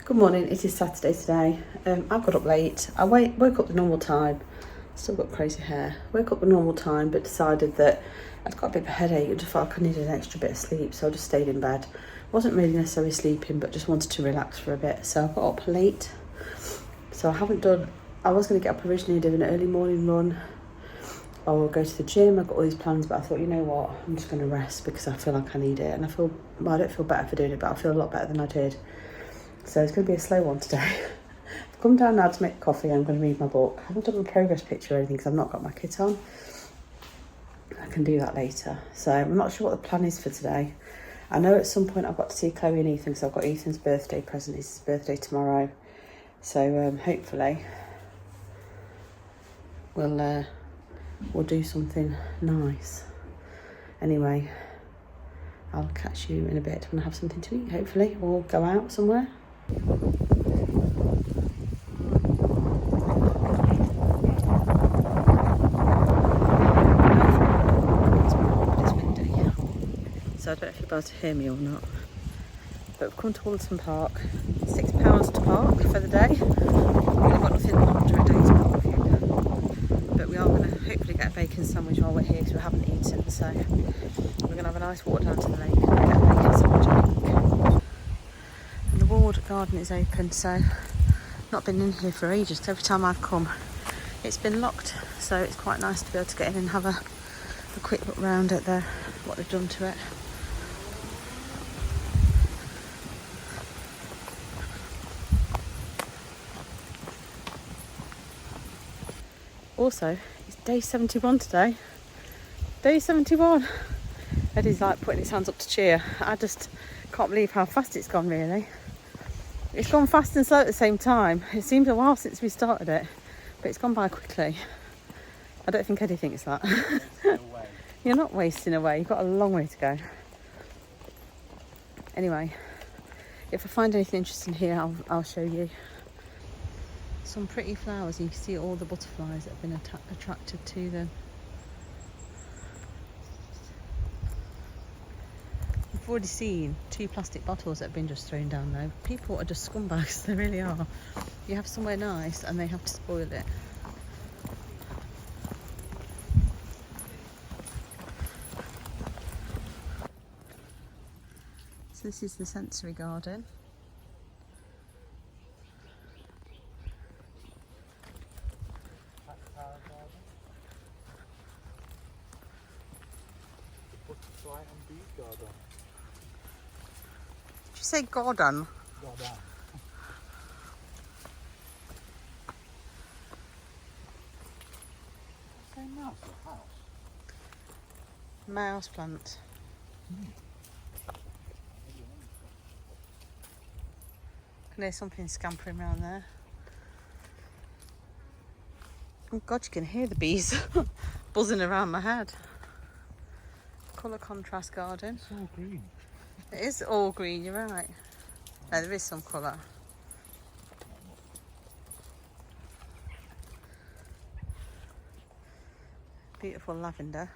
Good morning, it is Saturday today. I got up late. I woke up the normal time. Still got crazy hair. Woke up the normal time but decided that I'd got a bit of a headache and just felt like I needed an extra bit of sleep, so I just stayed in bed. Wasn't really necessarily sleeping but just wanted to relax for a bit, so I got up late. So I was going to get up originally and do an early morning run or go to the gym. I've got all these plans, but I thought, you know what, I'm just going to rest because I feel like I need it, and I don't feel better for doing it, but I feel a lot better than I did. So it's going to be a slow one today. I've come down now to make coffee. I'm going to read my book. I haven't done a progress picture or anything because I've not got my kit on. I can do that later. So I'm not sure what the plan is for today. I know at some point I've got to see Chloe and Ethan, so I've got Ethan's birthday present. It's his birthday tomorrow. So hopefully we'll do something nice. Anyway, I'll catch you in a bit when I have something to eat, hopefully, or go out somewhere. So I don't know if you're about to hear me or not, but we've come to Wollaton Park. £6 to park for the day. We've got nothing after a day's parking, but we are going to hopefully get a bacon sandwich while we're here because we haven't eaten. So we're going to have a nice walk down to the lake and get a bacon sandwich, I think. And the walled garden is open, so not been in here for ages. Every time I've come, it's been locked. So it's quite nice to be able to get in and have a quick look round at what they've done to it. Also, it's day 71 today. Day 71. Eddie's like putting his hands up to cheer. I just can't believe how fast it's gone, really. It's gone fast and slow at the same time. It seems a while since we started it, but it's gone by quickly. I don't think Eddie thinks that. You're not wasting away. You've got a long way to go. Anyway, if I find anything interesting here, I'll show you. Some pretty flowers. You can see all the butterflies that have been attracted to them. We've already seen 2 plastic bottles that have been just thrown down though. People are just scumbags, they really are. You have somewhere nice and they have to spoil it. So this is the sensory garden. Butterfly and bee garden. Did you say garden? Garden. Say mouse or house? Mouse plant. Can hear something scampering around there. Oh God, you can hear the bees buzzing around my head. Colour contrast garden. It's all green. It is all green, you're right. No, there is some colour. Beautiful lavender.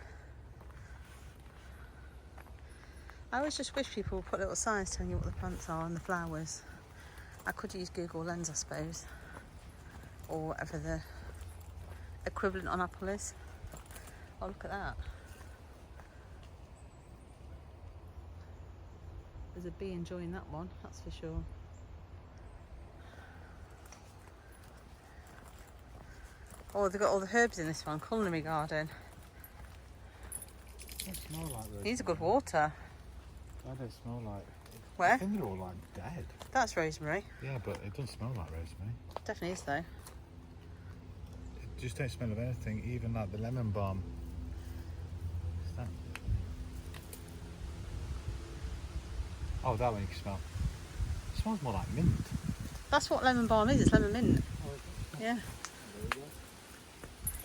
I always just wish people would put little signs telling you what the plants are and the flowers. I could use Google Lens, I suppose, or whatever the equivalent on Apple is. Oh, look at that. There's a bee enjoying that one, that's for sure. Oh, they've got all the herbs in this one, culinary garden. They smell like rosemary. These are good water. Why do they smell like? Where? I think they're all like dead. That's rosemary. Yeah, but it doesn't smell like rosemary. Definitely is though. It just don't smell of anything, even like the lemon balm. What's that? Oh, that one you can smell. It smells more like mint. That's what lemon balm is, it's lemon mint. Oh, Yeah. there we go.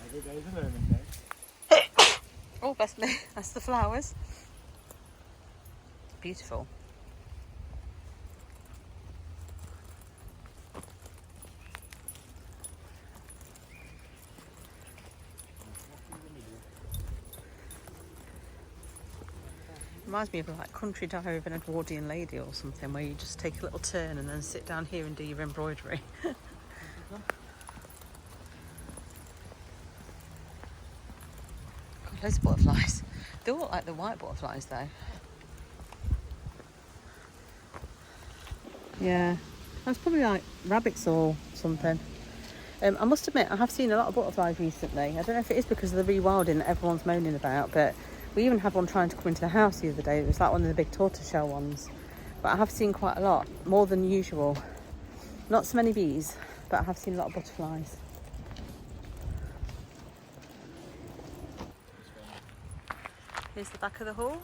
Every day's a learning day. Oh, bless me. That's the flowers. Beautiful. Reminds me of like Country Diary of an Edwardian Lady or something, where you just take a little turn and then sit down here and do your embroidery. God, loads of butterflies. They all look like the white butterflies though. Yeah, that's probably like rabbits or something. I must admit, I have seen a lot of butterflies recently. I don't know if it is because of the rewilding that everyone's moaning about, but we even had one trying to come into the house the other day. It was like one of the big tortoiseshell ones. But I have seen quite a lot, more than usual. Not so many bees, but I have seen a lot of butterflies. Here's the back of the hall.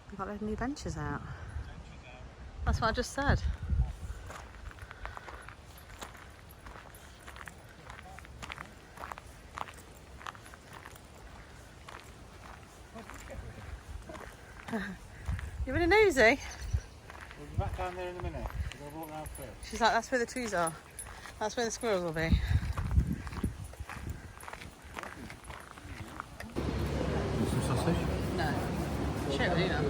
We've got those new benches out. That's what I just said. You're really nosy. We'll be back down there in a minute. We'll walk around first. She's like, that's where the trees are. That's where the squirrels will be. Some sausage? No. Shit, you know.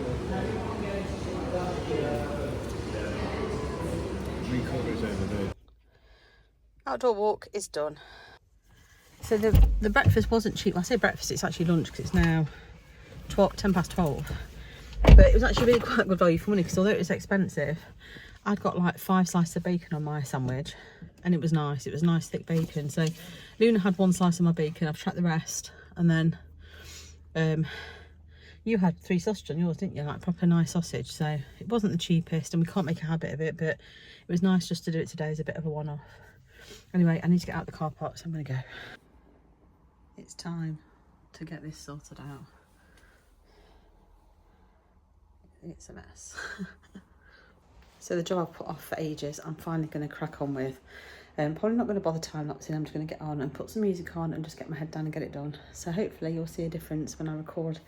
3/4 over there. Outdoor walk is done. So the breakfast wasn't cheap. When I say breakfast, it's actually lunch because it's now 10 past 12. But it was actually really quite good value for money because although it was expensive, I'd got like 5 slices of bacon on my sandwich and it was nice. It was nice thick bacon. So Luna had 1 slice of my bacon. I've tracked the rest, and then you had 3 sausages on yours, didn't you? Like proper nice sausage. So it wasn't the cheapest and we can't make a habit of it, but it was nice just to do it today as a bit of a one-off. Anyway, I need to get out the car park, so I'm going to go. It's time to get this sorted out. It's a mess. So the job I've put off for ages, I'm finally going to crack on with. Probably not going to bother time-lapsing. I'm just going to get on and put some music on and just get my head down and get it done. So hopefully you'll see a difference when I record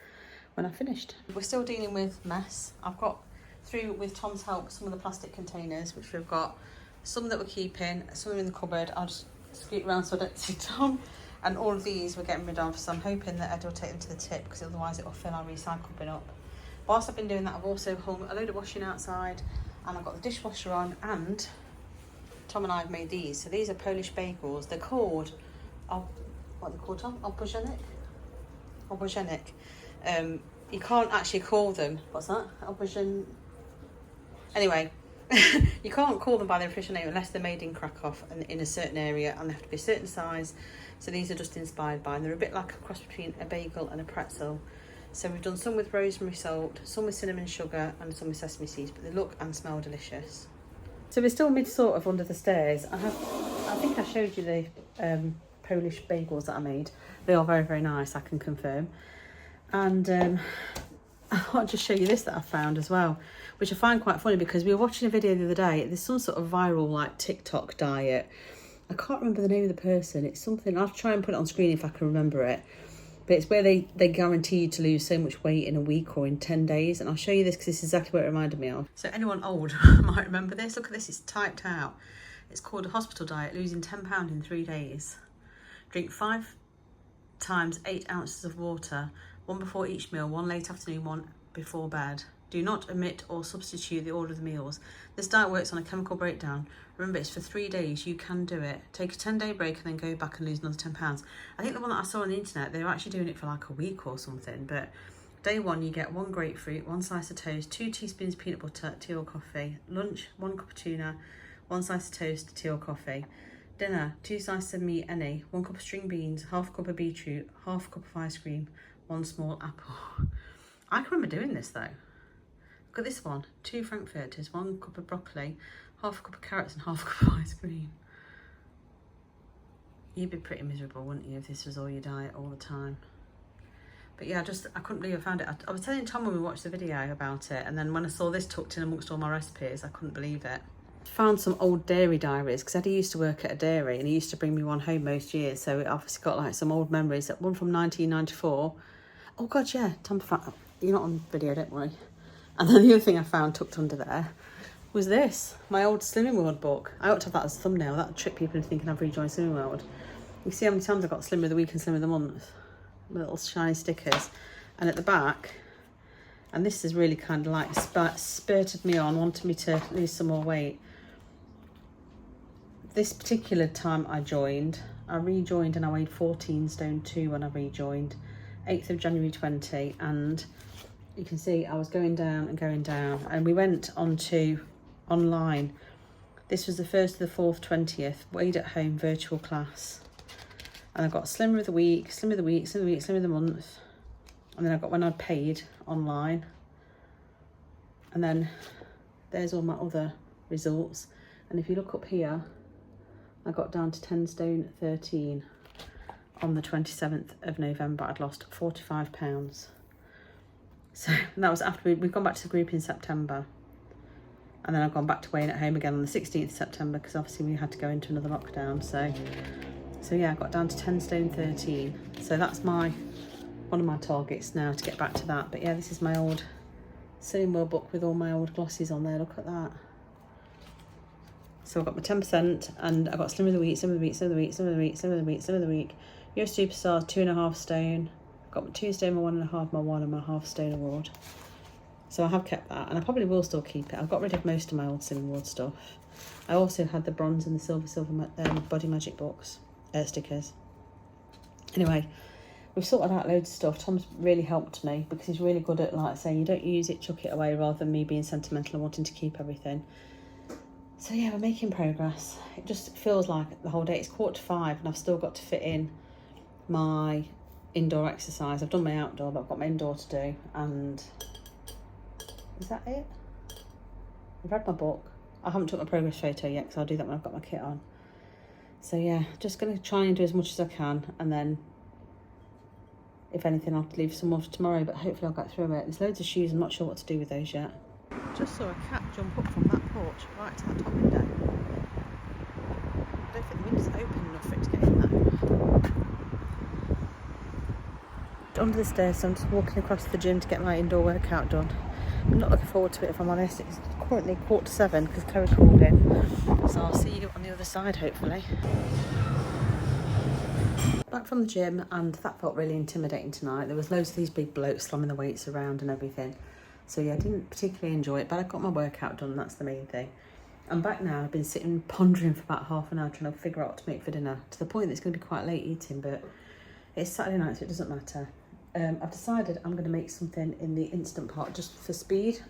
when I've finished. We're still dealing with mess. I've got through, with Tom's help, some of the plastic containers, which we've got some that we're keeping, some are in the cupboard. I'll just scoot around so I don't see Tom. And all of these we're getting rid of, so I'm hoping that Ed will take them to the tip because otherwise it will fill our recycle bin up. Whilst I've been doing that, I've also hung a load of washing outside and I've got the dishwasher on, and Tom and I have made these. So these are Polish bagels. They're called, what are they called, Tom? Obożenek? You can't actually call them, what's that? Obożen... Anyway, you can't call them by their official name unless they're made in Krakow and in a certain area, and they have to be a certain size. So these are just inspired by, and they're a bit like a cross between a bagel and a pretzel. So we've done some with rosemary salt, some with cinnamon sugar, and some with sesame seeds, but they look and smell delicious. So we're still mid sort of under the stairs. I think I showed you the Polish bagels that I made. They are very, very nice, I can confirm. And I thought I'd just show you this that I found as well, which I find quite funny because we were watching a video the other day. There's some sort of viral like TikTok diet. I can't remember the name of the person. It's something, I'll try and put it on screen if I can remember it. But it's where they guarantee you to lose so much weight in a week or in 10 days. And I'll show you this because this is exactly what it reminded me of. So anyone old might remember this. Look at this, it's typed out. It's called a hospital diet, losing 10 pounds in 3 days. Drink 5 times 8 ounces of water, 1 before each meal, 1 late afternoon, 1 before bed. Do not omit or substitute the order of the meals. This diet works on a chemical breakdown. Remember, it's for 3 days. You can do it. Take a 10-day break and then go back and lose another 10 pounds. I think the one that I saw on the internet, they were actually doing it for like a week or something. But day 1, you get 1 grapefruit, 1 slice of toast, 2 teaspoons peanut butter, tea or coffee. Lunch, 1 cup of tuna, 1 slice of toast, tea or coffee. Dinner, 2 slices of meat, any, 1 cup of string beans, ½ cup of beetroot, ½ cup of ice cream, 1 small apple. I can remember doing this though. Look at this one, 2 frankfurters, 1 cup of broccoli, ½ cup of carrots and ½ cup of ice cream. You'd be pretty miserable, wouldn't you, if this was all your diet all the time? But yeah, I couldn't believe I found it. I was telling Tom when we watched the video about it, and then when I saw this tucked in amongst all my recipes, I couldn't believe it. Found some old dairy diaries, because Eddie used to work at a dairy and he used to bring me one home most years, so it obviously got like some old memories. That one from 1994. Oh god, yeah, Tom found, you're not on video, don't worry. And then the other thing I found tucked under there was this, my old Slimming World book. I ought to have that as a thumbnail. That would trick people into thinking I've rejoined Slimming World. You see how many times I got Slimmer of the Week and Slimmer of the Month? little shiny stickers. And at the back, and this has really kind of like spurted me on, wanted me to lose some more weight. This particular time I rejoined and I weighed 14 stone 2 when I rejoined, 8th of January 20, and you can see I was going down and we went on to online. This was the 1st to the 4th, 20th, weighed at home virtual class. And I got slimmer of the week, slimmer of the week, slimmer of the week, slimmer of the month. And then I got when I'd paid online. And then there's all my other results. And if you look up here, I got down to 10 stone 13 on the 27th of November. I'd lost 45 pounds. So that was after we've gone back to the group in September. And then I've gone back to weighing at home again on the 16th of September because obviously we had to go into another lockdown. So yeah, I got down to 10 stone 13. So that's one of my targets now, to get back to that. But yeah, this is my old Sewing World book with all my old glosses on there. Look at that. So I've got my 10% and I got Slimmer of the Week, Slimmer of the Week, Slimmer of the Week, Slimmer of the Week, Slimmer of the Week, Slimmer of the Week. Yo Superstar, 2.5 stone. Got my 2 stone, my 1.5, my 1 and my half stone award. So I have kept that, and I probably will still keep it. I've got rid of most of my old Sewing World stuff. I also had the bronze and the silver Body Magic books, stickers. Anyway, we've sorted out loads of stuff. Tom's really helped me because he's really good at like saying you don't use it, chuck it away, rather than me being sentimental and wanting to keep everything. So yeah, we're making progress. It just feels like the whole day. It's 4:45 and I've still got to fit in my indoor exercise. I've done my outdoor, but I've got my indoor to do. And is that it? I've read my book. I haven't took my progress photo yet because I'll do that when I've got my kit on. So yeah, just going to try and do as much as I can, and then if anything I'll have to leave some more for tomorrow, but hopefully I'll get through it. There's loads of shoes, I'm not sure what to do with those yet. Just saw a cat jump up from that porch right to the top window. I don't think the window's open enough for it to get in there. Under the stairs, so I'm just walking across the gym to get my indoor workout done. I'm not looking forward to it, if I'm honest. It's currently 6:45 because Chloe called in. So I'll see you on the other side, hopefully. Back from the gym, and that felt really intimidating tonight. There was loads of these big blokes slamming the weights around and everything. So yeah, I didn't particularly enjoy it, but I got my workout done, that's the main thing. I'm back now. I've been sitting pondering for about half an hour trying to figure out what to make for dinner, to the point that it's going to be quite late eating, but it's Saturday night, so it doesn't matter. I've decided I'm going to make something in the Instant Pot just for speed.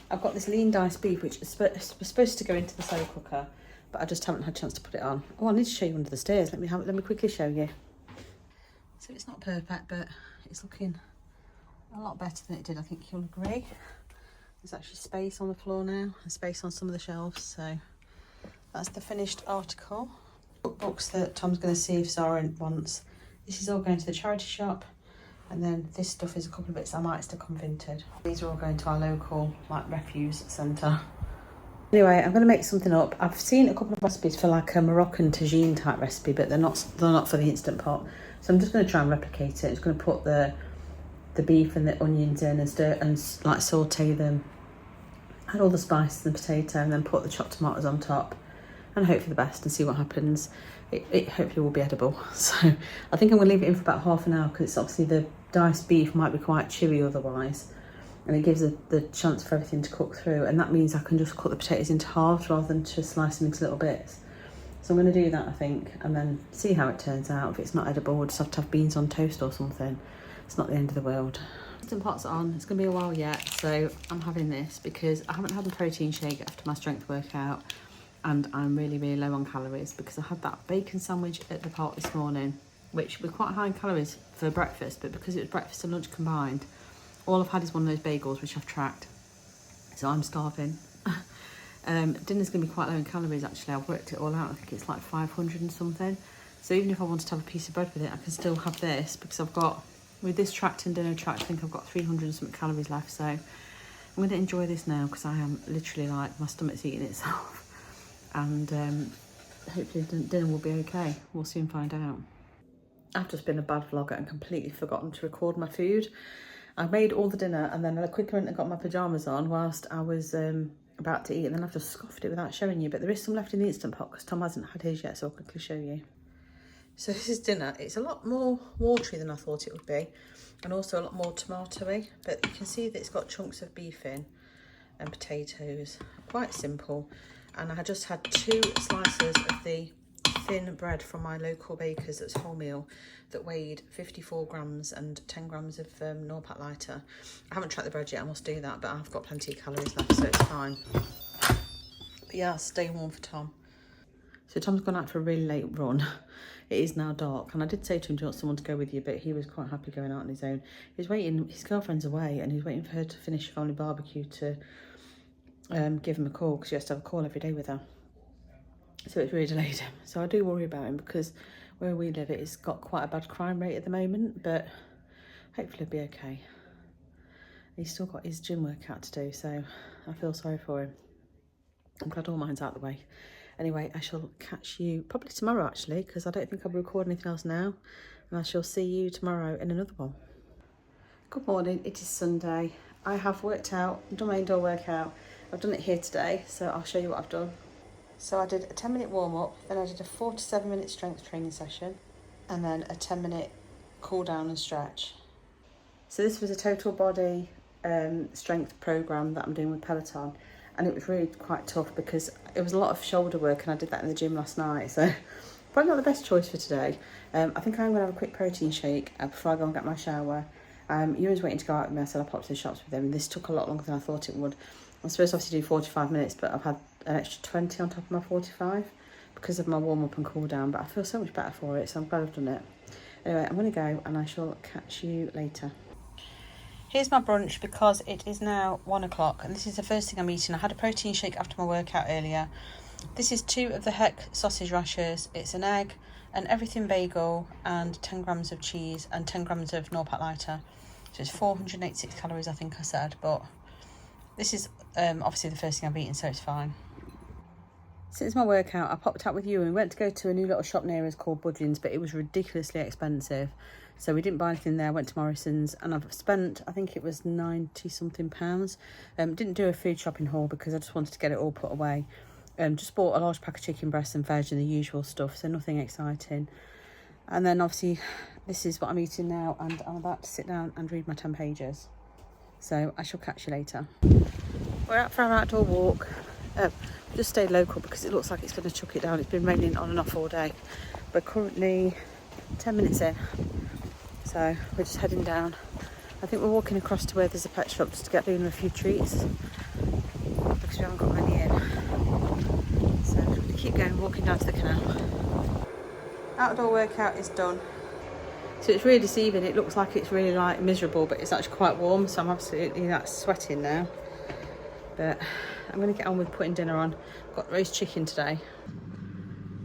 I've got this lean diced beef, which is supposed to go into the slow cooker, but I just haven't had a chance to put it on. Oh, I need to show you under the stairs. Let me quickly show you. So it's not perfect, but it's looking a lot better than it did, I think you'll agree. There's actually space on the floor now, and space on some of the shelves, so that's the finished article. Books that Tom's going to see if Zara wants. This is all going to the charity shop, and then this stuff is a couple of bits I might stick on Vinted. These are all going to our local refuse centre. Anyway, I'm going to make something up. I've seen a couple of recipes for like a Moroccan tagine type recipe, but they're not for the Instant Pot. So I'm just going to try and replicate it. I'm just going to put the beef and the onions in and stir and saute them. Add all the spices and potato, and then put the chopped tomatoes on top, and hope for the best and see what happens. It hopefully will be edible. So I think I'm going to leave it in for about half an hour because it's obviously the diced beef might be quite chewy otherwise, and it gives the chance for everything to cook through, and that means I can just cut the potatoes into halves rather than just slice them into little bits. So I'm going to do that, I think, and then see how it turns out. If it's not edible, we'll just have to have beans on toast or something. It's not the end of the world. Instant Pot's on. It's going to be a while yet, so I'm having this because I haven't had a protein shake after my strength workout, and I'm really, really low on calories because I had that bacon sandwich at the park this morning, which was quite high in calories for breakfast, but because it was breakfast and lunch combined, all I've had is one of those bagels, which I've tracked. So I'm starving. Dinner's going to be quite low in calories, actually. I've worked it all out. I think it's like 500 and something. So even if I wanted to have a piece of bread with it, I can still have this because I've got, with this tracked and dinner tracked, I think I've got 300 and something calories left. So I'm going to enjoy this now because I am literally like, my stomach's eating itself. And hopefully dinner will be okay. We'll soon find out. I've just been a bad vlogger and completely forgotten to record my food. I made all the dinner and then I quickly went and got my pyjamas on whilst I was about to eat, and then I've just scoffed it without showing you. But there is some left in the Instant Pot because Tom hasn't had his yet, so I'll quickly show you. So this is dinner. It's a lot more watery than I thought it would be, and also a lot more tomatoey, but you can see that it's got chunks of beef in and potatoes. Quite simple. And I just had 2 slices of the thin bread from my local baker's that's wholemeal that weighed 54 grams and 10 grams of Norpat lighter. I haven't tracked the bread yet, I must do that, but I've got plenty of calories left, so it's fine. But yeah, stay warm for Tom. So Tom's gone out for a really late run. It is now dark, and I did say to him, do you want someone to go with you? But he was quite happy going out on his own. He's waiting, his girlfriend's away, and he's waiting for her to finish family barbecue to give him a call, because he has to have a call every day with her. So it's really delayed him. So I do worry about him, because where we live, it's got quite a bad crime rate at the moment, but hopefully he'll be okay. He's still got his gym workout to do, so I feel sorry for him. I'm glad all mine's out of the way. Anyway, I shall catch you probably tomorrow, actually, because I don't think I'll record anything else now. And I shall see you tomorrow in another one. Good morning, it is Sunday. I have worked out, done my indoor workout. I've done it here today, so I'll show you what I've done. So I did a 10-minute warm-up, then I did a 4 to 7 minute strength training session, and then a 10-minute cool down and stretch. So this was a total body strength program that I'm doing with Peloton. And it was really quite tough because it was a lot of shoulder work, and I did that in the gym last night. So probably not the best choice for today. I think I'm going to have a quick protein shake before I go and get my shower. Ewan's waiting to go out with me. I said I'll pop to the shops with him. This took a lot longer than I thought it would. I'm supposed to obviously do 45 minutes, but I've had an extra 20 on top of my 45 because of my warm-up and cool-down. But I feel so much better for it, so I'm glad I've done it. Anyway, I'm going to go, and I shall catch you later. Here's my brunch, because it is now 1 o'clock, and this is the first thing I'm eating. I had a protein shake after my workout earlier. This is 2 of the Heck sausage rashers. It's an egg, an everything bagel, and 10 grams of cheese and 10 grams of Norpat lighter. So it's 486 calories, I think I said, but this is obviously the first thing I've eaten, so it's fine. Since my workout, I popped out with you and we went to go to a new little shop near us called Budgeons, but it was ridiculously expensive. So we didn't buy anything there, went to Morrison's, and I've spent, I think it was 90 something pounds. Didn't do a food shopping haul because I just wanted to get it all put away. Just bought a large pack of chicken breasts and veg and the usual stuff, so nothing exciting. And then obviously this is what I'm eating now, and I'm about to sit down and read my 10 pages. So I shall catch you later. We're out for our outdoor walk. Just stayed local because it looks like it's going to chuck it down. It's been raining on and off all day. We're currently 10 minutes in, so we're just heading down. I think we're walking across to where there's a pet shop just to get Luna a few treats because we haven't got many in. So we're going to keep going, walking down to the canal. Outdoor workout is done. So it's really deceiving. It looks like it's really like miserable, but it's actually quite warm, so I'm absolutely sweating now. But I'm going to get on with putting dinner on. Got roast chicken today.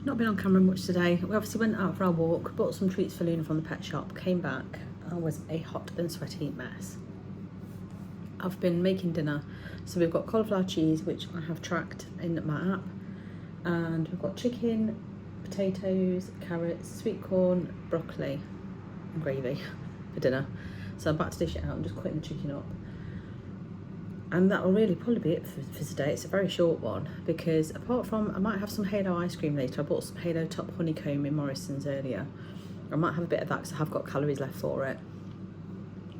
Not been on camera much today. We obviously went out for our walk, bought some treats for Luna from the pet shop, came back. I was a hot and sweaty mess. I've been making dinner. So we've got cauliflower cheese, which I have tracked in my app. And we've got chicken, potatoes, carrots, sweet corn, broccoli and gravy for dinner. So I'm about to dish it out. I'm just cutting the chicken up. And that will really probably be it for today. It's a very short one because apart from, I might have some Halo ice cream later. I bought some Halo Top Honeycomb in Morrison's earlier. I might have a bit of that because I have got calories left for it.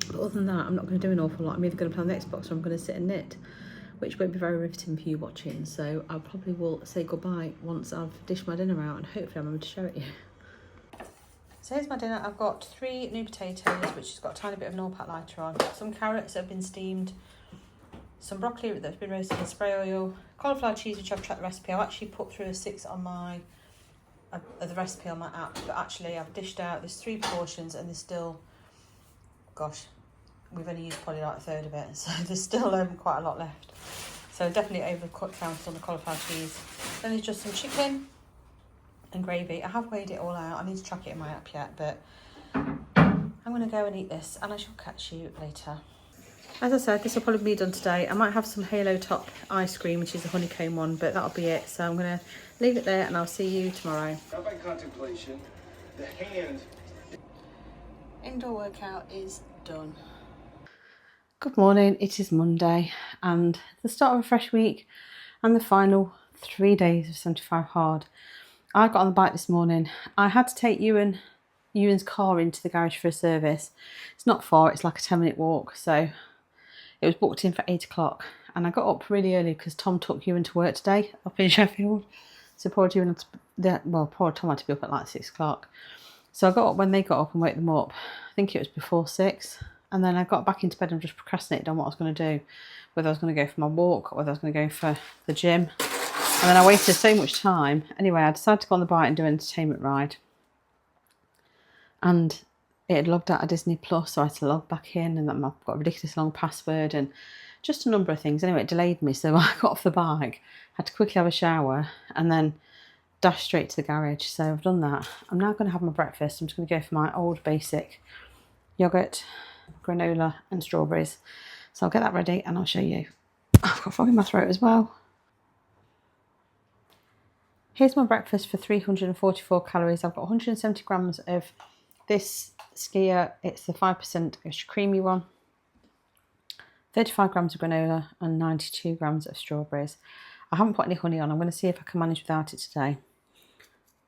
But other than that, I'm not going to do an awful lot. I'm either going to play on the Xbox or I'm going to sit and knit, which won't be very riveting for you watching. So I probably will say goodbye once I've dished my dinner out, and hopefully I'm able to show it you. So here's my dinner. I've got 3 new potatoes, which has got a tiny bit of Norpat lighter on. Some carrots that have been steamed. Some broccoli that's been roasted in spray oil, cauliflower cheese, which I've tracked the recipe. I've actually put through a 6 on my the recipe on my app, but actually I've dished out. There's 3 portions, and there's still, gosh, we've only used probably like a third of it, so there's still quite a lot left. So definitely over counted on the cauliflower cheese. Then there's just some chicken and gravy. I have weighed it all out. I need to track it in my app yet, but I'm going to go and eat this, and I shall catch you later. As I said, this will probably be done today. I might have some Halo Top ice cream, which is a honeycomb one, but that'll be it. So I'm going to leave it there, and I'll see you tomorrow. Not by contemplation, the hand. Indoor workout is done. Good morning, it is Monday, and the start of a fresh week, and the final 3 days of 75 hard. I got on the bike this morning. I had to take Ewan's car into the garage for a service. It's not far, it's like a 10-minute walk, so it was booked in for 8 o'clock. And I got up really early because Tom took Ewan to work today up in Sheffield. So poor Tom had to be up at like 6 o'clock. So I got up when they got up and woke them up. I think it was before 6. And then I got back into bed and just procrastinated on what I was going to do. Whether I was going to go for my walk or whether I was going to go for the gym. And then I wasted so much time. Anyway, I decided to go on the bike and do an entertainment ride. And it had logged out of Disney Plus, so I had to log back in, and I've got a ridiculous long password and just a number of things. Anyway, it delayed me, so I got off the bike, had to quickly have a shower, and then dash straight to the garage. So I've done that. I'm now going to have my breakfast. I'm just going to go for my old basic yoghurt, granola and strawberries. So I'll get that ready and I'll show you. I've got frog in my throat as well. Here's my breakfast for 344 calories. I've got 170 grams of this skier. It's the 5% extra creamy one. 35 grams of granola and 92 grams of strawberries. I haven't put any honey on. I'm going to see if I can manage without it today.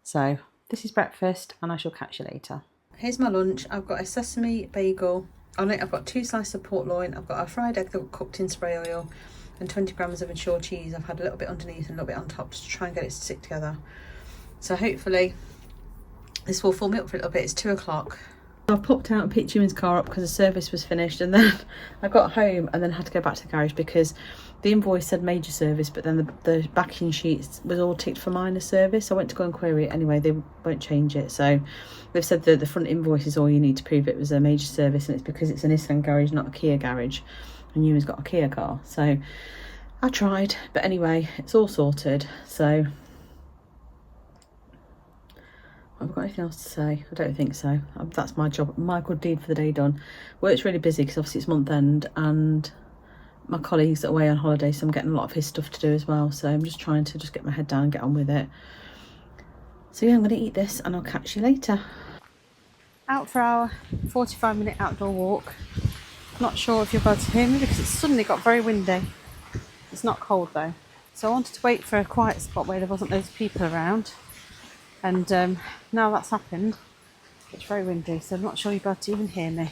So this is breakfast and I shall catch you later. Here's my lunch. I've got a sesame bagel. On it I've got 2 slices of pork loin. I've got a fried egg that cooked in spray oil and 20 grams of ensure cheese. I've had a little bit underneath and a little bit on top just to try and get it to stick together. So hopefully this will fill me up for a little bit. It's 2 o'clock. I popped out and picked Ewan's car up because the service was finished, and then I got home and then had to go back to the garage because the invoice said major service, but then the backing sheets was all ticked for minor service. So I went to go and query it anyway. They won't change it. So they've said that the front invoice is all you need to prove it was a major service, and it's because it's a Nissan garage, not a Kia garage, and Ewan's got a Kia car. So I tried, but anyway, it's all sorted. So I've got anything else to say? I don't think so. That's my job, my good deed for the day done. Work's really busy because obviously it's month end and my colleagues are away on holiday, so I'm getting a lot of his stuff to do as well. So I'm just trying to just get my head down and get on with it. So yeah, I'm going to eat this and I'll catch you later. Out for our 45-minute outdoor walk. Not sure if you're about to hear me because it's suddenly got very windy. It's not cold though. So I wanted to wait for a quiet spot where there wasn't loads of people around. And now that's happened, it's very windy, so I'm not sure you're about to even hear me.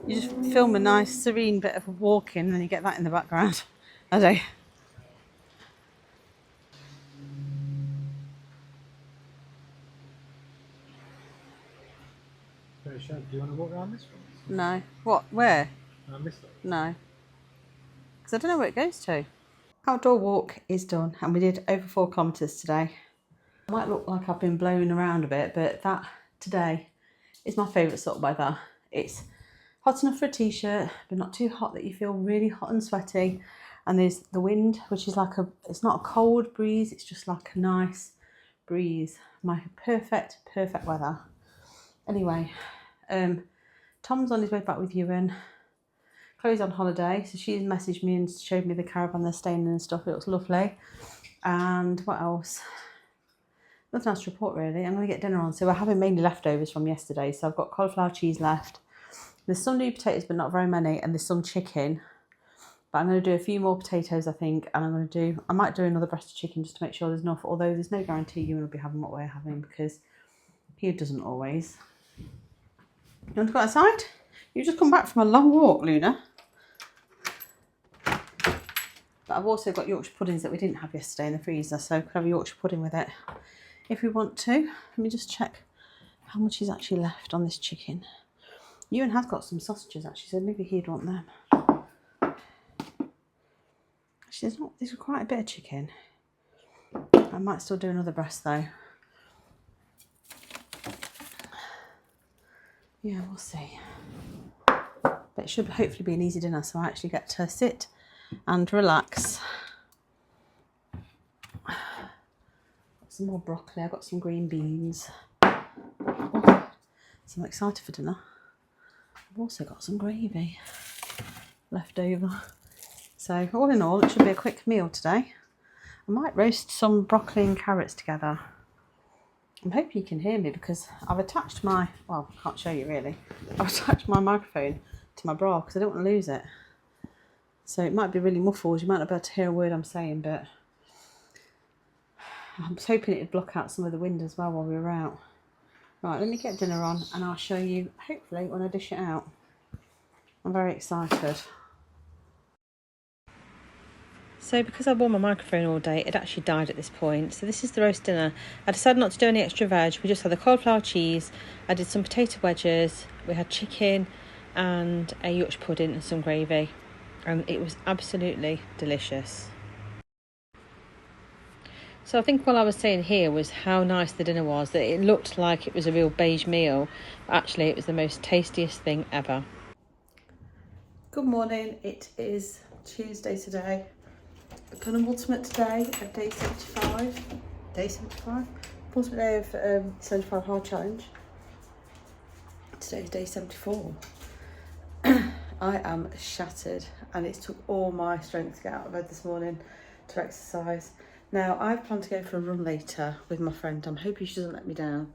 You just film a nice, serene bit of walking and then you get that in the background. I do. Do you want to walk around this one? No. What? Where? Around this way? No. Because I don't know where it goes to. Outdoor walk is done and we did over 4 kilometres today. It might look like I've been blown around a bit, but that today is my favourite sort of weather. It's hot enough for a t-shirt, but not too hot that you feel really hot and sweaty. And there's the wind, which is like it's not a cold breeze, it's just like a nice breeze. My perfect weather. Anyway, Tom's on his way back with Ewan. Chloe's on holiday, so she's messaged me and showed me the caravan they're staying in and stuff. It looks lovely. And what else? Nothing else to report really. I'm going to get dinner on. So we're having mainly leftovers from yesterday. So I've got cauliflower cheese left. There's some new potatoes, but not very many. And there's some chicken. But I'm going to do a few more potatoes, I think. And I might do another breast of chicken just to make sure there's enough. Although there's no guarantee Ewan will be having what we're having because he doesn't always. You want to go outside? You've just come back from a long walk, Luna. But I've also got Yorkshire puddings that we didn't have yesterday in the freezer. So we could have a Yorkshire pudding with it if we want to. Let me just check how much is actually left on this chicken. Ewan has got some sausages actually, so maybe he'd want them. Actually, there's quite a bit of chicken. I might still do another breast though. Yeah, we'll see. But it should hopefully be an easy dinner, so I actually get to sit and relax. Got some more broccoli, I've got some green beans. Oh, so I'm excited for dinner. I've also got some gravy. left over. So all in all, it should be a quick meal today. I might roast some broccoli and carrots together. I'm hoping you can hear me because I've attached my, well, I can't show you really. I've attached my microphone to my bra because I don't want to lose it. So it might be really muffled. You might not be able to hear a word I'm saying, but I was hoping it'd block out some of the wind as well while we were out. Right, let me get dinner on and I'll show you, hopefully, when I dish it out. I'm very excited. So because I wore my microphone all day, it actually died at this point. So this is the roast dinner. I decided not to do any extra veg. We just had the cauliflower cheese. I did some potato wedges. We had chicken and a Yorkshire pudding and some gravy. And it was absolutely delicious. So I think what I was saying here was how nice the dinner was. That it looked like it was a real beige meal. But actually, it was the most tastiest thing ever. Good morning. It is Tuesday today. The penultimate day of day 75. Day 75? Penultimate day of 75 hard challenge. Today is day 74. I am shattered and it took all my strength to get out of bed this morning to exercise. Now I've planned to go for a run later with my friend. I'm hoping she doesn't let me down.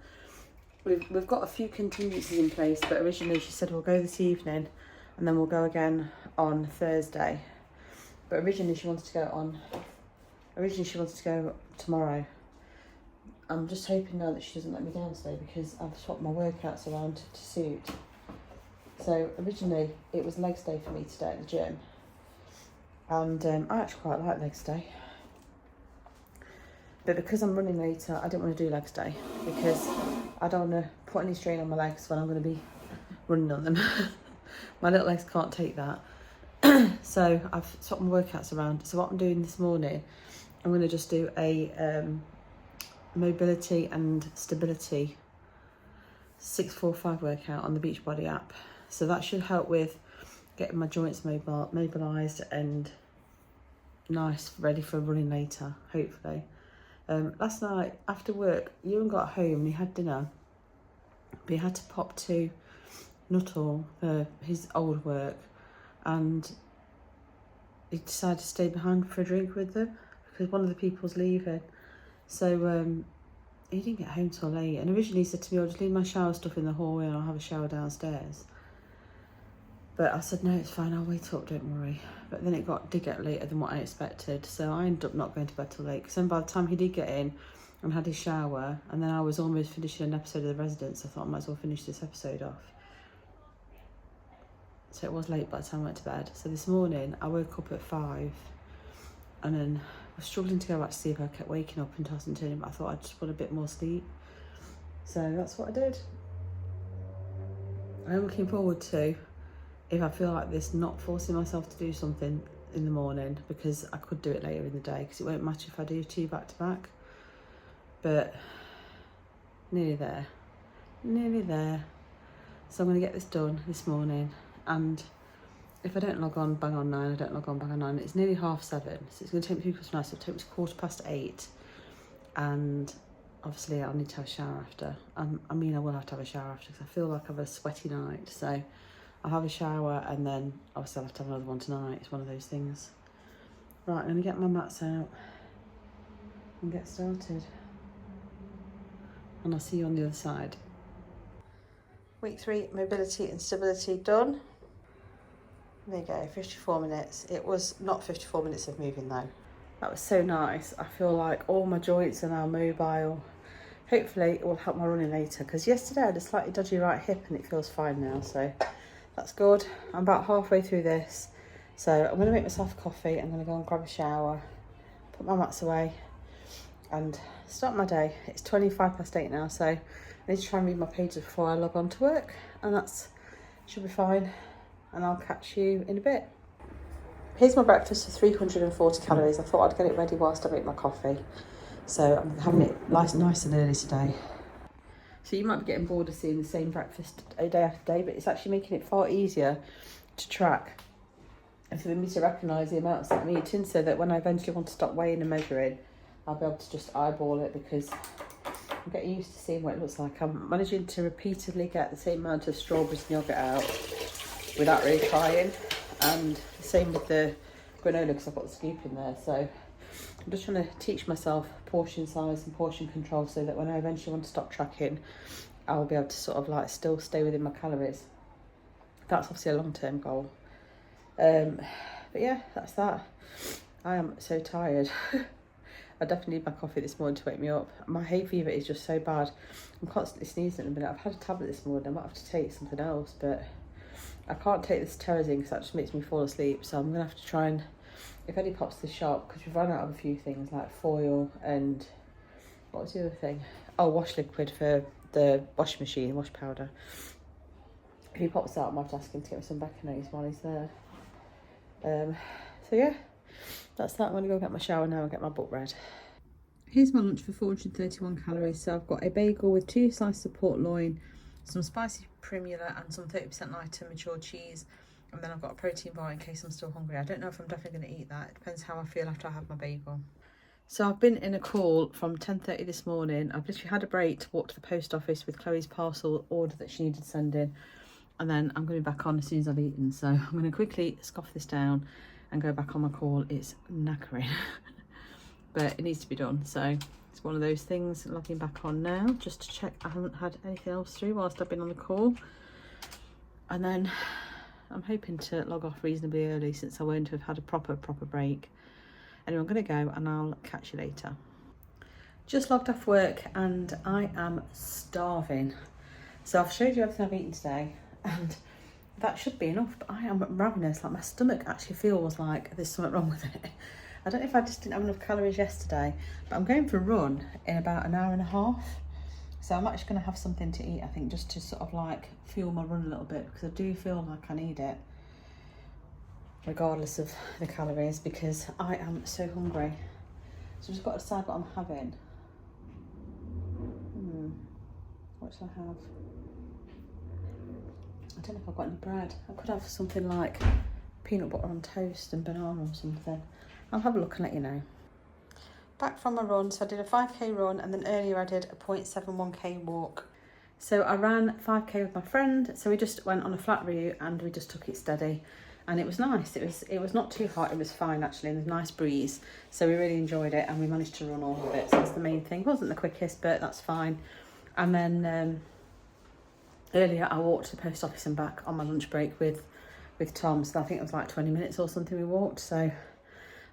We've got a few contingencies in place, but originally she said we'll go this evening and then we'll go again on Thursday. But originally she wanted to go tomorrow. I'm just hoping now that she doesn't let me down today because I've swapped my workouts around to suit. So originally it was legs day for me today at the gym. And I actually quite like legs day. But because I'm running later, I didn't want to do legs day because I don't want to put any strain on my legs when I'm going to be running on them. My little legs can't take that. So I've swapped my workouts around. So what I'm doing this morning, I'm going to just do a mobility and stability 6-4-5 workout on the Beachbody app. So that should help with getting my joints mobilised and nice, ready for running later, hopefully. Last night after work, Ewan got home and he had dinner, but he had to pop to Nuttall for his old work, and he decided to stay behind for a drink with them because one of the people's leaving. So he didn't get home till late, and originally he said to me, I'll just leave my shower stuff in the hallway and I'll have a shower downstairs. But I said, no, it's fine, I'll wait up, don't worry. But then it did get later than what I expected, so I ended up not going to bed till late. Because then by the time he did get in and had his shower, and then I was almost finishing an episode of The Residence, I thought I might as well finish this episode off. So it was late by the time I went to bed. So this morning I woke up at 5 and then I was struggling to go back to sleep. I kept waking up and tossing and turning, but I thought I'd just want a bit more sleep. So that's what I did. I'm looking forward to, if I feel like this, not forcing myself to do something in the morning, because I could do it later in the day, because it won't matter if I do 2 back to back. But nearly there. So I'm going to get this done this morning, and if I don't log on bang on 9, I don't log on bang on 9. It's nearly 7:30, so it's going to take me to nice. It'll take me to 8:15, and obviously I'll need to have a shower after. I mean, I will have to have a shower after because I feel like I've had a sweaty night, so I'll have a shower and then obviously I'll have to have another one tonight. It's one of those things. Right, I'm going to get my mats out and get started. And I'll see you on the other side. Week 3, mobility and stability done. There you go, 54 minutes. It was not 54 minutes of moving though. That was so nice. I feel like all my joints are now mobile. Hopefully it will help my running later, because yesterday I had a slightly dodgy right hip and it feels fine now, so that's good. I'm about halfway through this, so I'm going to make myself a coffee. I'm going to go and grab a shower, put my mats away and start my day. It's 8:25 now, so I need to try and read my pages before I log on to work, and that's should be fine, and I'll catch you in a bit. Here's my breakfast for 340 calories. I thought I'd get it ready whilst I make my coffee, so I'm having it nice and early today. So you might be getting bored of seeing the same breakfast day after day, but it's actually making it far easier to track and for me to recognise the amounts that I'm eating, so that when I eventually want to stop weighing and measuring, I'll be able to just eyeball it, because I'm getting used to seeing what it looks like. I'm managing to repeatedly get the same amount of strawberries and yoghurt out without really trying, and same with the granola because I've got the scoop in there. So I'm just trying to teach myself portion size and portion control so that when I eventually want to stop tracking, I'll be able to sort of like still stay within my calories. That's obviously a long-term goal. But yeah, that's that. I am so tired. I definitely need my coffee this morning to wake me up. My hay fever is just so bad. I'm constantly sneezing at the minute. I've had a tablet this morning. I might have to take something else, but I can't take this Terrazine because that just makes me fall asleep. So I'm going to have to try and, if Eddie pops to the shop, because we've run out of a few things like foil and, what was the other thing? Oh, wash liquid for the washing machine, wash powder. If he pops out, I might have to ask him to get me some Becanoes while he's there. So yeah, that's that. I'm going to go get my shower now and get my book read. Here's my lunch for 431 calories. So I've got a bagel with 2 slices of pork loin, some spicy primula and some 30% lighter mature cheese. And then I've got a protein bar in case I'm still hungry. I don't know if I'm definitely going to eat that. It depends how I feel after I have my bagel. So I've been in a call from 10:30 this morning. I've literally had a break to walk to the post office with Chloe's parcel order that she needed sending. And then I'm going to be back on as soon as I've eaten. So I'm going to quickly scoff this down and go back on my call. It's knackering, but it needs to be done. So it's one of those things. Logging back on now just to check I haven't had anything else through whilst I've been on the call. And then I'm hoping to log off reasonably early since I won't have had a proper break. Anyway, I'm going to go and I'll catch you later. Just logged off work and I am starving. So I've showed you everything I've eaten today. And that should be enough, but I am ravenous. Like my stomach actually feels like there's something wrong with it. I don't know if I just didn't have enough calories yesterday, but I'm going for a run in about an hour and a half. So I'm actually going to have something to eat, I think, just to sort of like fuel my run a little bit, because I do feel like I need it, regardless of the calories, because I am so hungry. So I've just got to decide what I'm having. What should I have? I don't know if I've got any bread. I could have something like peanut butter on toast and banana or something. I'll have a look and let you know. Back from my run, so I did a 5k run and then earlier I did a 0.71k walk. So I ran 5k with my friend, so we just went on a flat route and we just took it steady. And it was nice. It was not too hot, it was fine actually, and there's a nice breeze. So we really enjoyed it and we managed to run all of it, so that's the main thing. It wasn't the quickest, but that's fine. And then earlier I walked to the post office and back on my lunch break with Tom, so I think it was like 20 minutes or something we walked. So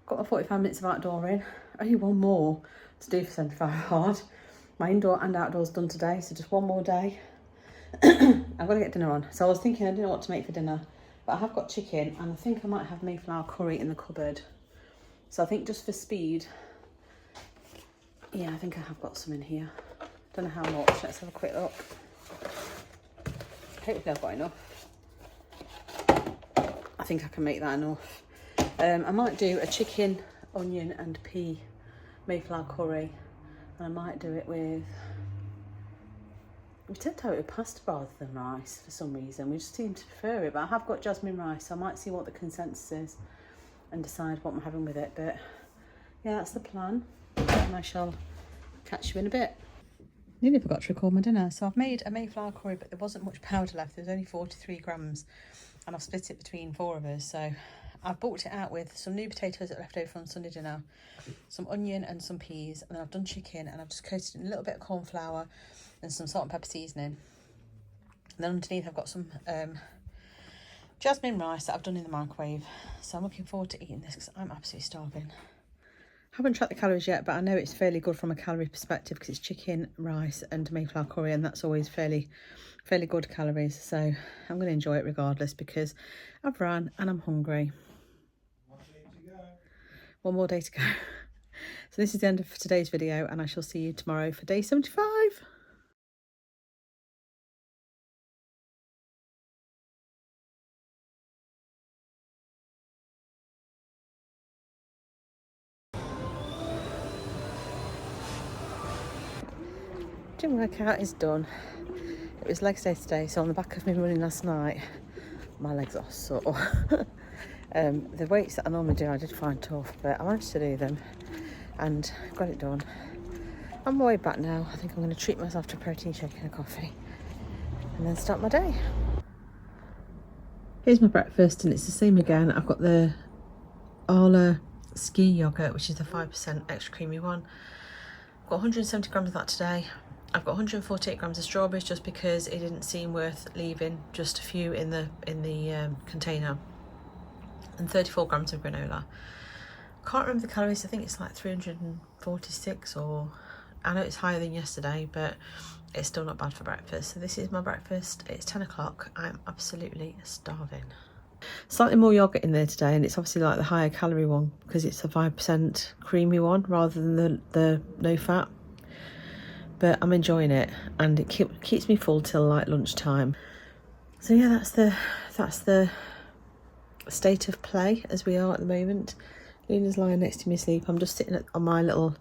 got my 45 minutes of outdooring, only one more to do for 75 hard. My indoor and outdoors done today, so just one more day. I've got to get dinner on. So I was thinking I didn't know what to make for dinner, but I have got chicken and I think I might have Mayflower curry in the cupboard. So I think just for speed, yeah, I think I have got some in here. Don't know how much, let's have a quick look. Hopefully I've got enough. I think I can make that enough. I might do a chicken, onion and pea Mayflower curry. And I might do it with, we tend to have it with pasta rather than rice for some reason. We just seem to prefer it, but I have got jasmine rice, so I might see what the consensus is and decide what I'm having with it. But yeah, that's the plan. And I shall catch you in a bit. Nearly forgot to record my dinner. So I've made a Mayflower curry, but there wasn't much powder left. There was only 43 grams and I've split it between 4 of us. So I've bulked it out with some new potatoes that are left over from Sunday dinner, some onion and some peas, and then I've done chicken and I've just coated it in a little bit of corn flour and some salt and pepper seasoning. And then underneath I've got some jasmine rice that I've done in the microwave. So I'm looking forward to eating this because I'm absolutely starving. Haven't tracked the calories yet, but I know it's fairly good from a calorie perspective because it's chicken, rice and Mayflower curry, and that's always fairly good calories. So I'm going to enjoy it regardless because I've ran and I'm hungry. One more day to go. So this is the end of today's video and I shall see you tomorrow for day 75. Gym workout is done. It was legs day today, so on the back of me running last night, my legs are sore. The weights that I normally do I did find tough, but I managed to do them and got it done. I'm on my way back now. I think I'm going to treat myself to a protein shake and a coffee and then start my day. Here's my breakfast, and it's the same again. I've got the Arla ski yogurt, which is the 5% extra creamy one. I've got 170 grams of that today. I've got 148 grams of strawberries just because it didn't seem worth leaving just a few in the container, and 34 grams of granola. Can't remember the calories. I think it's like 346, or I know it's higher than yesterday, but it's still not bad for breakfast. So this is my breakfast. It's 10 o'clock. I'm absolutely starving. Slightly more yogurt in there today, and it's obviously like the higher calorie one because it's a 5% creamy one rather than the no fat. But I'm enjoying it, and it keeps me full till like lunchtime. So yeah, that's the state of play as we are at the moment. Luna's lying next to me asleep. I'm just sitting on my little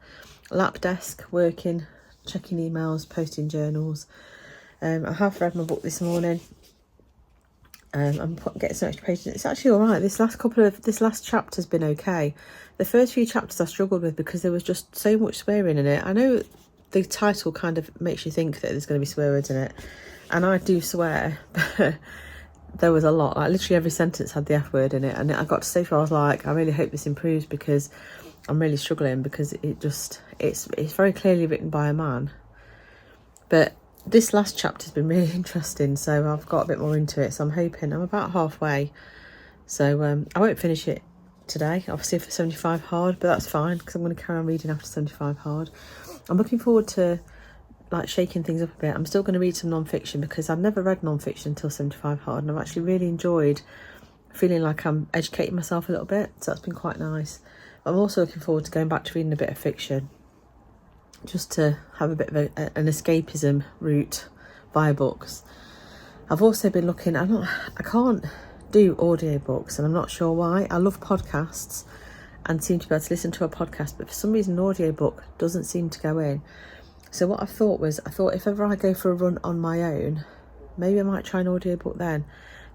lap desk working, checking emails, posting journals. I have read my book this morning. I'm getting some extra pages. It's actually all right. This last chapter's been okay. The first few chapters I struggled with because there was just so much swearing in it. I know the title kind of makes you think that there's going to be swear words in it, and I do swear, but there was a lot. Like literally every sentence had the F word in it, and I got to say, I was like, I really hope this improves because I'm really struggling, because it's very clearly written by a man. But this last chapter's been really interesting, so I've got a bit more into it. So I'm hoping I'm about halfway. So I won't finish it today, obviously, for 75 hard, but that's fine because I'm going to carry on reading after 75 hard. I'm looking forward to like shaking things up a bit. I'm still going to read some non-fiction because I've never read non-fiction until 75 hard, and I've actually really enjoyed feeling like I'm educating myself a little bit, so that's been quite nice. I'm also looking forward to going back to reading a bit of fiction, just to have a bit of an escapism route via books. I've also been looking, I can't do audiobooks, and I'm not sure why. I love podcasts and seem to be able to listen to a podcast, but for some reason an audiobook doesn't seem to go in. So what I thought if ever I go for a run on my own, maybe I might try an audiobook then,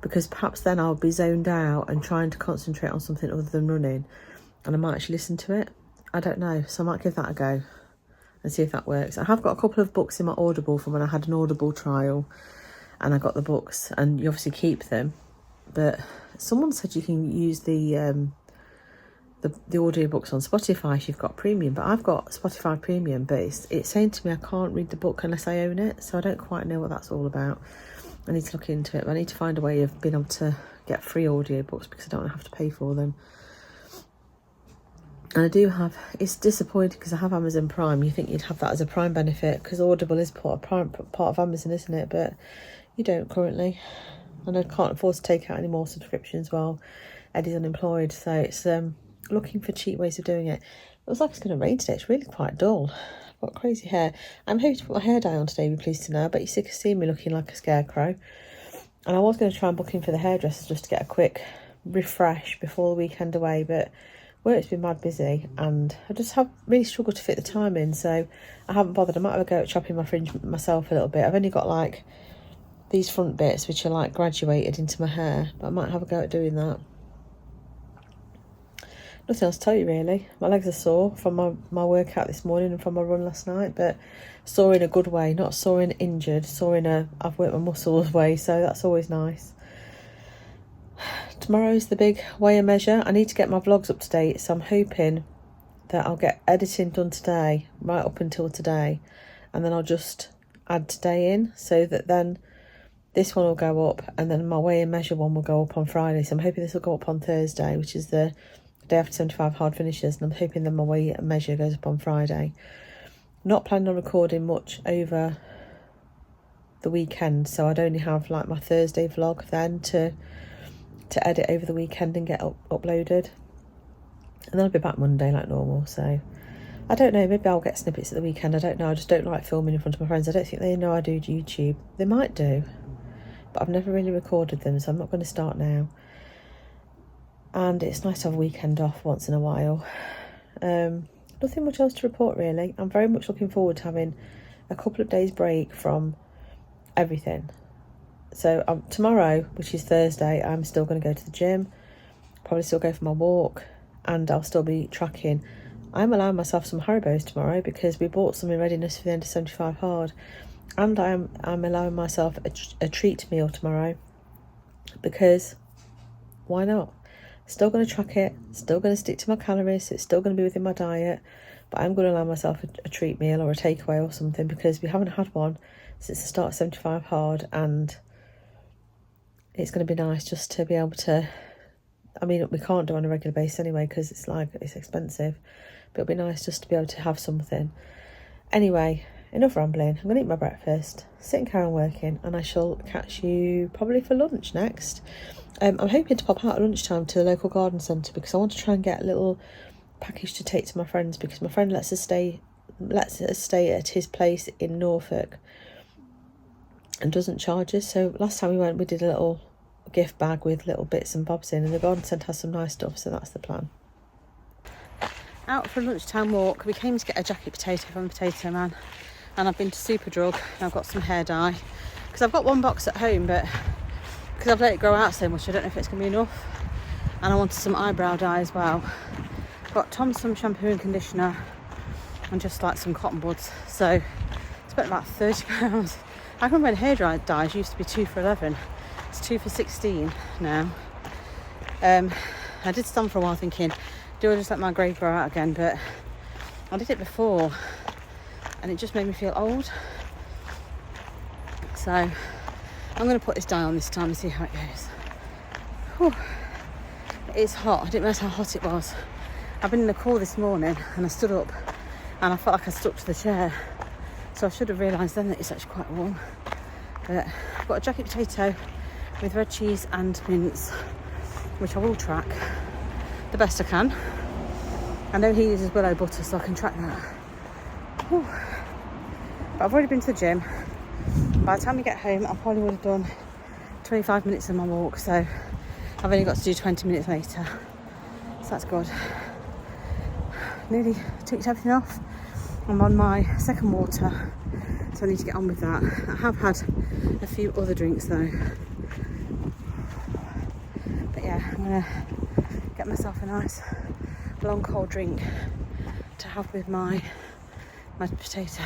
because perhaps then I'll be zoned out and trying to concentrate on something other than running, and I might actually listen to it. I don't know, so I might give that a go and see if that works. I have got a couple of books in my Audible from when I had an Audible trial, and I got the books, and you obviously keep them, but someone said you can use the audiobooks on Spotify if you've got premium, but I've got Spotify premium, but it's saying to me I can't read the book unless I own it, so I don't quite know what that's all about. I need to look into it, but I need to find a way of being able to get free audiobooks because I don't want to have to pay for them. And I do have, it's disappointing because I have Amazon Prime. You think you'd have that as a Prime benefit because Audible is part of Amazon, isn't it? But you don't currently, and I can't afford to take out any more subscriptions while Eddie's unemployed, so it's looking for cheap ways of doing it. It looks like it's going to rain today. It's really quite dull. I've got crazy hair. I'm hoping to put my hair dye on today, be pleased to know, but you're sick of seeing me looking like a scarecrow. And I was going to try and book in for the hairdresser just to get a quick refresh before the weekend away, but work's been mad busy and I just have really struggled to fit the time in, so I haven't bothered. I might have a go at chopping my fringe myself a little bit. I've only got like these front bits which are like graduated into my hair, but I might have a go at doing that. Nothing else to tell you really. My legs are sore from my workout this morning and from my run last night, but sore in a good way, not sore in injured, sore in a I've worked my muscles way, so that's always nice. Tomorrow's the big weigh and measure. I need to get my vlogs up to date, so I'm hoping that I'll get editing done today, right up until today, and then I'll just add today in, so that then this one will go up and then my weigh and measure one will go up on Friday. So I'm hoping this will go up on Thursday, which is the day after 75 hard finishes, and I'm hoping then my weigh and measure goes up on Friday. Not planning on recording much over the weekend, so I'd only have like my Thursday vlog then to edit over the weekend and get uploaded, and then I'll be back Monday like normal. So I don't know, maybe I'll get snippets at the weekend. I don't know, I just don't like filming in front of my friends. I don't think they know I do YouTube. They might do, but I've never really recorded them, so I'm not going to start now. And it's nice to have a weekend off once in a while. Nothing much else to report really. I'm very much looking forward to having a couple of days break from everything. So tomorrow, which is Thursday, I'm still going to go to the gym, probably still go for my walk, and I'll still be tracking. I'm allowing myself some Haribos tomorrow because we bought some in readiness for the end of 75 hard, and I'm allowing myself a treat meal tomorrow because why not? Still going to track it, still going to stick to my calories, so it's still going to be within my diet, but I'm going to allow myself a treat meal or a takeaway or something, because we haven't had one since the start of 75 Hard, and it's going to be nice just to be able to, I mean, we can't do it on a regular basis anyway because it's expensive, but it'll be nice just to be able to have something. Anyway, enough rambling. I'm going to eat my breakfast, sit and carry on working, and I shall catch you probably for lunch next. I'm hoping to pop out at lunchtime to the local garden centre because I want to try and get a little package to take to my friends, because my friend lets us stay at his place in Norfolk and doesn't charge us. So last time we went, we did a little gift bag with little bits and bobs in, and the garden centre has some nice stuff, so that's the plan. Out for a lunchtime walk. We came to get a jacket potato from Potato Man, and I've been to Superdrug and I've got some hair dye because I've got one box at home, but because I've let it grow out so much I don't know if it's going to be enough, and I wanted some eyebrow dye as well. Got some shampoo and conditioner and just like some cotton buds, so spent about £30. I remember when hair dye dyes used to be 2 for £11. It's 2 for £16 now. I did some for a while thinking, do I just let my grey grow out again? But I did it before and it just made me feel old. So I'm going to put this dye on this time and see how it goes. Whew. It is hot. I didn't realise how hot it was. I've been in the call this morning and I stood up and I felt like I stuck to the chair. So I should have realised then that it's actually quite warm. But I've got a jacket potato with red cheese and mince, which I will track the best I can. I know he uses willow butter, so I can track that. Whew. But I've already been to the gym. By the time we get home, I probably would have done 25 minutes of my walk, so I've only got to do 20 minutes later. So that's good. Nearly ticked everything off. I'm on my second water, so I need to get on with that. I have had a few other drinks though. But yeah, I'm gonna get myself a nice long cold drink to have with my potato.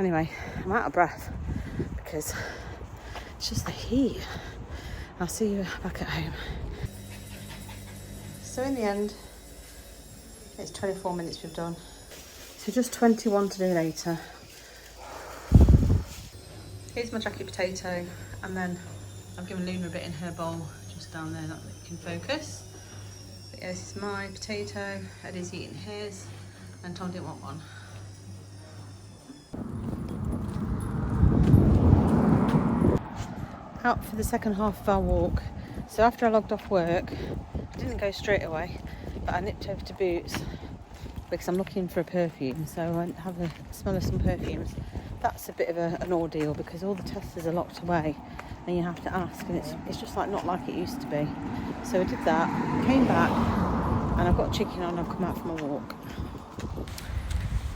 Anyway, I'm out of breath because it's just the heat. I'll see you back at home. So in the end, it's 24 minutes we've done. So just 21 to do later. Here's my jacket potato, and then I've given Luna a bit in her bowl just down there that it can focus. But yeah, this is my potato, Eddie's eating his, and Tom didn't want one. Out for the second half of our walk. So after I logged off work, I didn't go straight away, but I nipped over to Boots because I'm looking for a perfume, so I went to have a smell of some perfumes. That's a bit of an ordeal because all the testers are locked away and you have to ask, and it's just like not like it used to be. So I did that, came back, and I've got chicken on. I've come out from a walk.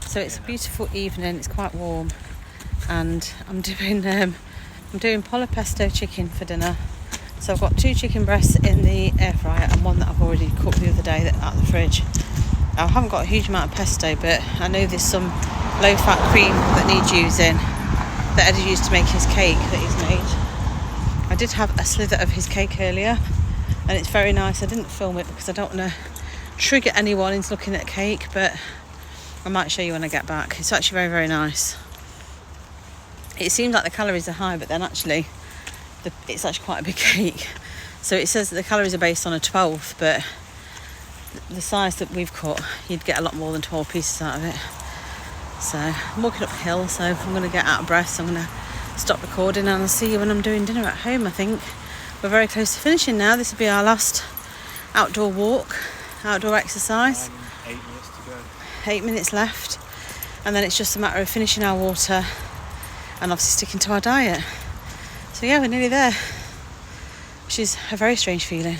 So it's a beautiful evening, it's quite warm, and I'm doing pollo chicken for dinner. So I've got 2 chicken breasts in the air fryer and one that I've already cooked the other day out of the fridge. I haven't got a huge amount of pesto, but I know there's some low-fat cream that needs using that Eddie used to make his cake that he's made. I did have a slither of his cake earlier, and it's very nice. I didn't film it because I don't want to trigger anyone into looking at cake, but I might show you when I get back. It's actually very, very nice. It seems like the calories are high, but then actually it's actually quite a big cake. So it says that the calories are based on a 12th, but the size that we've cut, you'd get a lot more than 12 pieces out of it. So I'm walking uphill, so I'm going to get out of breath, so I'm going to stop recording, and I'll see you when I'm doing dinner at home. I think we're very close to finishing now. This will be our last outdoor walk, outdoor exercise. 8 minutes to go. 8 minutes left, and then it's just a matter of finishing our water and obviously sticking to our diet. So yeah, we're nearly there, which is a very strange feeling.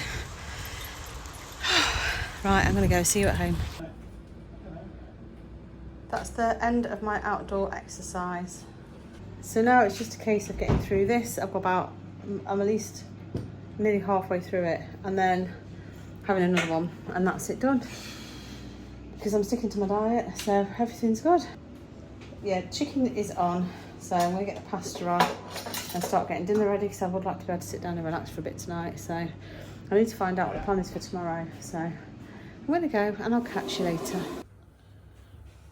Right, I'm going to go. See you at home. That's the end of my outdoor exercise. So now it's just a case of getting through this. I'm at least nearly halfway through it, and then having another one, and that's it done. Because I'm sticking to my diet, so everything's good. Yeah, chicken is on, so I'm going to get the pasta on and start getting dinner ready, because I would like to be able to sit down and relax for a bit tonight. So I need to find out what the plan is for tomorrow. So I'm going to go and I'll catch you later.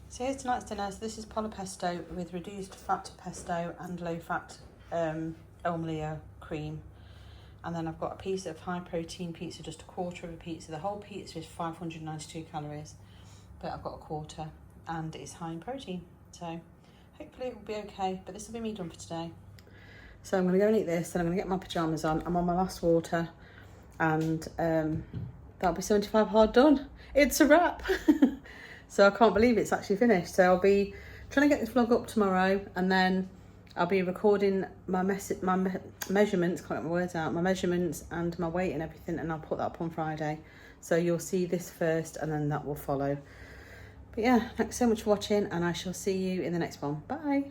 So here's tonight's dinner. So this is pollo pesto with reduced fat pesto and low fat omelette cream. And then I've got a piece of high protein pizza, just a quarter of a pizza. The whole pizza is 592 calories, but I've got a quarter and it's high in protein. So hopefully it will be okay, but this will be me done for today. So I'm going to go and eat this, and I'm going to get my pyjamas on. I'm on my last water, and that'll be 75 hard done. It's a wrap. So I can't believe it's actually finished. So I'll be trying to get this vlog up tomorrow, and then I'll be recording my measurements, can't get my words out, my measurements and my weight and everything, and I'll put that up on Friday. So you'll see this first and then that will follow. But yeah, thanks so much for watching, and I shall see you in the next one. Bye.